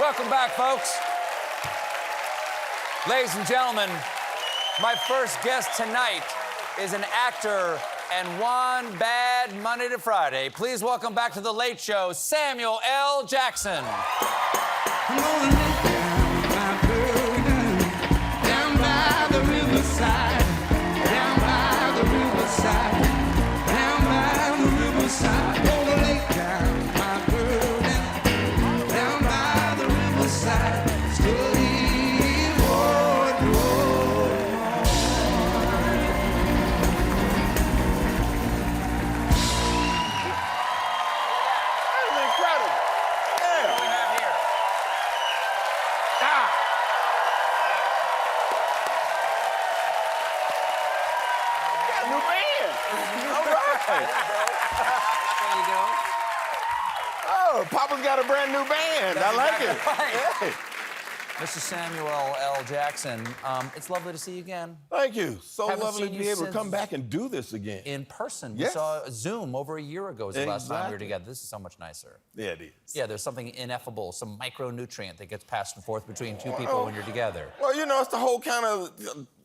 Welcome back, folks. Ladies and gentlemen, my first guest tonight is an actor and one bad Monday to Friday. Please welcome back to The Late Show, Samuel L. Jackson. I'm gonna lay down my burden down by the riverside, down by the riverside, down by the riverside. Gonna lay down my burden down by the riverside, study wardrobe. That is incredible. Yeah. What do we have here? Got a new band. All right. There you go. Oh, Papa's got a brand new band. I like it. Right. Yeah. Mr. Samuel L. Jackson, it's lovely to see you again. Thank you. So Haven't lovely seen to you be able to since- come back and do this again. In person. Yes. We saw Zoom over a year ago was the last time we were Exactly. together. This is so much nicer. Yeah, it is. Yeah, there's something ineffable, some micronutrient that gets passed and forth between two people when you're together. Well, you know, it's the whole kind of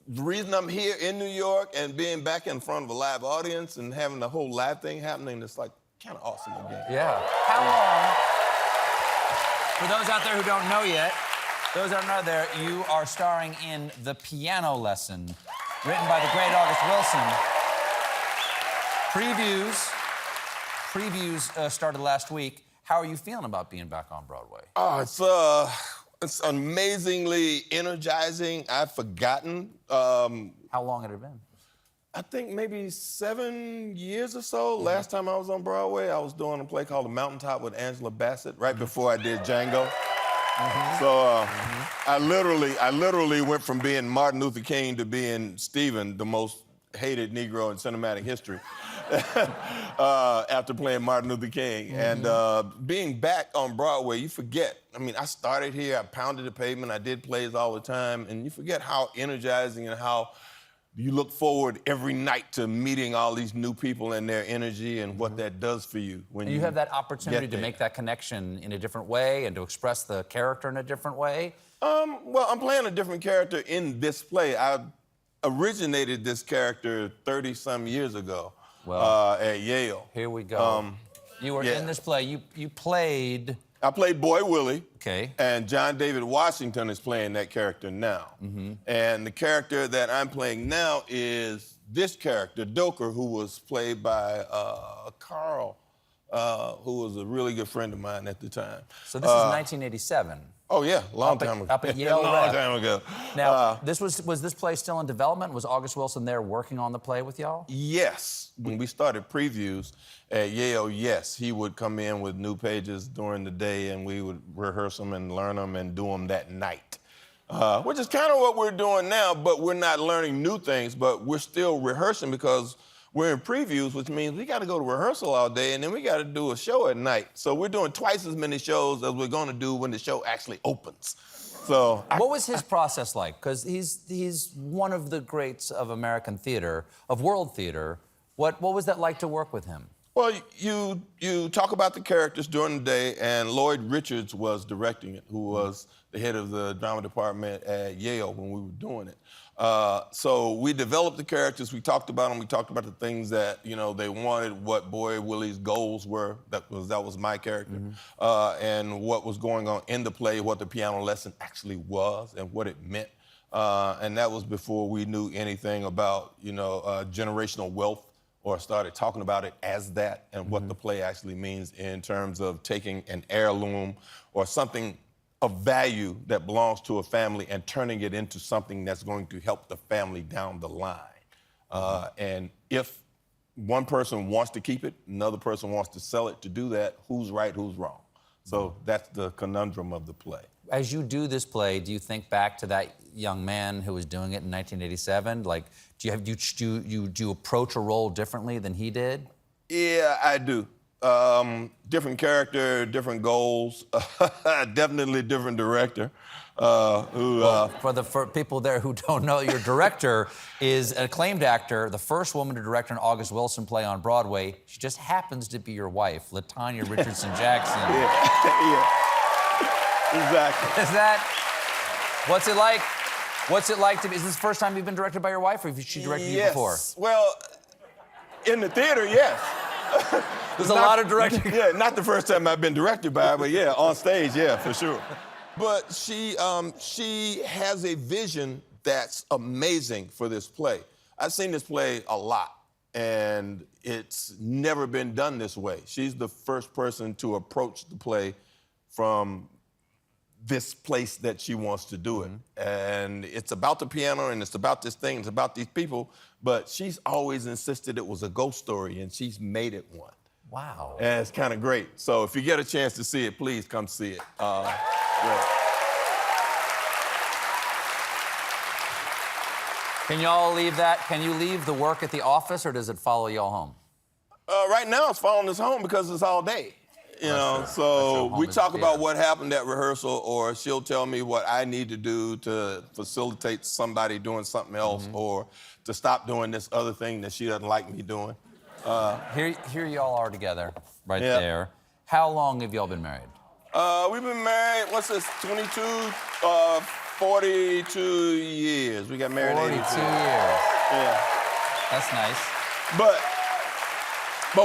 reason I'm here in New York and being back in front of a live audience and having the whole live thing happening. It's like kind of awesome again. Yeah. How long? For those out there who don't know yet, those that are there, you are starring in The Piano Lesson, written by the great August Wilson. Previews started last week. How are you feeling about being back on Broadway? Oh, it's amazingly energizing. I've forgotten. How long had it been? I think maybe 7 years or so. Last time I was on Broadway, I was doing a play called The Mountaintop with Angela Bassett, right before I did Django. So I literally went from being Martin Luther King to being Stephen, the most hated Negro in cinematic history, after playing Martin Luther King. And being back on Broadway, you forget. I mean, I started here, I pounded the pavement, I did plays all the time, and you forget how energizing and how you look forward every night to meeting all these new people and their energy and what that does for you when And you have that opportunity get to there. make that connection in a different way and to express the character in a different way. Well, I'm playing a different character in this play. I originated this character 30-some years ago at Yale. Here we go. You were yeah. in this play. You played... I played Boy Willie. Okay. And John David Washington is playing that character now. And the character that I'm playing now is this character, Doker, who was played by Carl, who was a really good friend of mine at the time. So this is 1987. Oh, yeah, long Up at- time ago. up at Yale long Rep. time ago. Now, was this play still in development? Was August Wilson there working on the play with y'all? Yes. When we started previews at Yale, yes, he would come in with new pages during the day and we would rehearse them and learn them and do them that night. Which is kind of what we're doing now, but we're not learning new things, but we're still rehearsing because we're in previews, which means we got to go to rehearsal all day and then we got to do a show at night. So we're doing twice as many shows as we're going to do when the show actually opens. So What was his process like? Because he's one of the greats of American theater, of world theater. What was that like to work with him? Well, you talk about the characters during the day, and Lloyd Richards was directing it, who was the head of the drama department at Yale when we were doing it. So we developed the characters, we talked about them, we talked about the things that, you know, they wanted, what Boy Willie's goals were, that was my character, and what was going on in the play, what the piano lesson actually was, and what it meant. And that was before we knew anything about, you know, generational wealth, or started talking about it as that and what the play actually means in terms of taking an heirloom or something of value that belongs to a family and turning it into something that's going to help the family down the line. And if one person wants to keep it, another person wants to sell it, to do that, who's right, who's wrong? So that's the conundrum of the play. As you do this play, do you think back to that young man who was doing it in 1987? Like, do you approach a role differently than he did? Yeah, I do. Different character, different goals, definitely different director. For people there who don't know, your director is an acclaimed actor, the first woman to direct an August Wilson play on Broadway. She just happens to be your wife, LaTanya Richardson Jackson. Yeah. Exactly. Is that, what's it like? What's it like to be, is this the first time you've been directed by your wife, or have she directed you before? Well, in the theater, yes. There's a lot of directing. Yeah, not the first time I've been directed by her, but yeah, on stage, yeah, for sure. But she has a vision that's amazing for this play. I've seen this play a lot, and it's never been done this way. She's the first person to approach the play from this place that she wants to do it. And it's about the piano, and it's about this thing, it's about these people, but she's always insisted it was a ghost story, and she's made it one. Wow. And it's kind of great. So if you get a chance to see it, please come see it. Yeah. Can y'all leave that? Can you leave the work at the office, or does it follow y'all home? Right now, it's following us home because it's all day. You know, so we talk about what happened at rehearsal, or she'll tell me what I need to do to facilitate somebody doing something else, or to stop doing this other thing that she doesn't like me doing. Here y'all are together, right there. How long have y'all been married? We've been married, what's this, 42 years. We got married 42 in 82. years. Yeah. That's nice. But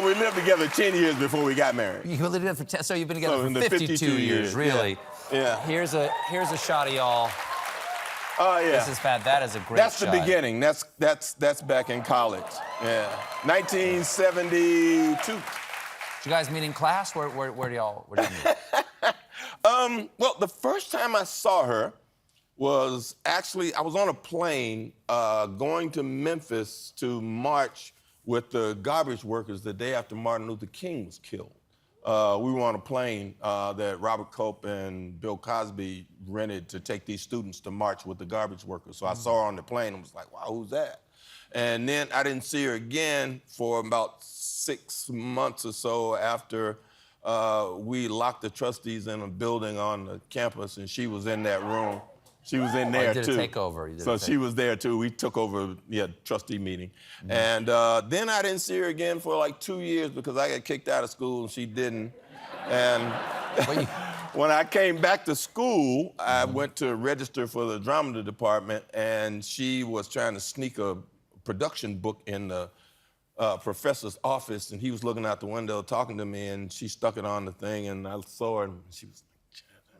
we lived together 10 years before we got married. You lived together for 10, so you've been together So for 52 years, really. Yeah. Here's a shot of y'all. Oh, yeah. This is bad. That is a great That's shot. the beginning. That's back in college. Yeah. 1972. Did you guys meet in class? Where do y'all meet? Well, the first time I saw her was actually, I was on a plane going to Memphis to march with the garbage workers the day after Martin Luther King was killed. We were on a plane that Robert Culp and Bill Cosby rented to take these students to march with the garbage workers. So I saw her on the plane and was like, wow, who's that? And then I didn't see her again for about 6 months or so after we locked the trustees in a building on the campus, and she was in that room. She was in there, too. too. You did a takeover. So she was there, too. We took over, trustee meeting. And then I didn't see her again for like 2 years because I got kicked out of school and she didn't. And when I came back to school, I went to register for the drama department, and she was trying to sneak a production book in the professor's office, and he was looking out the window talking to me, and she stuck it on the thing, and I saw her, and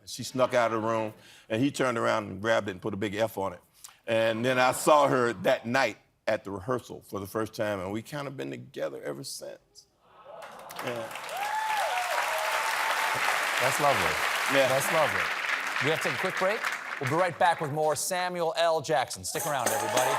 she snuck out of the room, and he turned around and grabbed it and put a big F on it. And then I saw her that night at the rehearsal for the first time, and we kind of been together ever since. Yeah. That's lovely. Yeah. That's lovely. We have to take a quick break. We'll be right back with more Samuel L. Jackson. Stick around, everybody.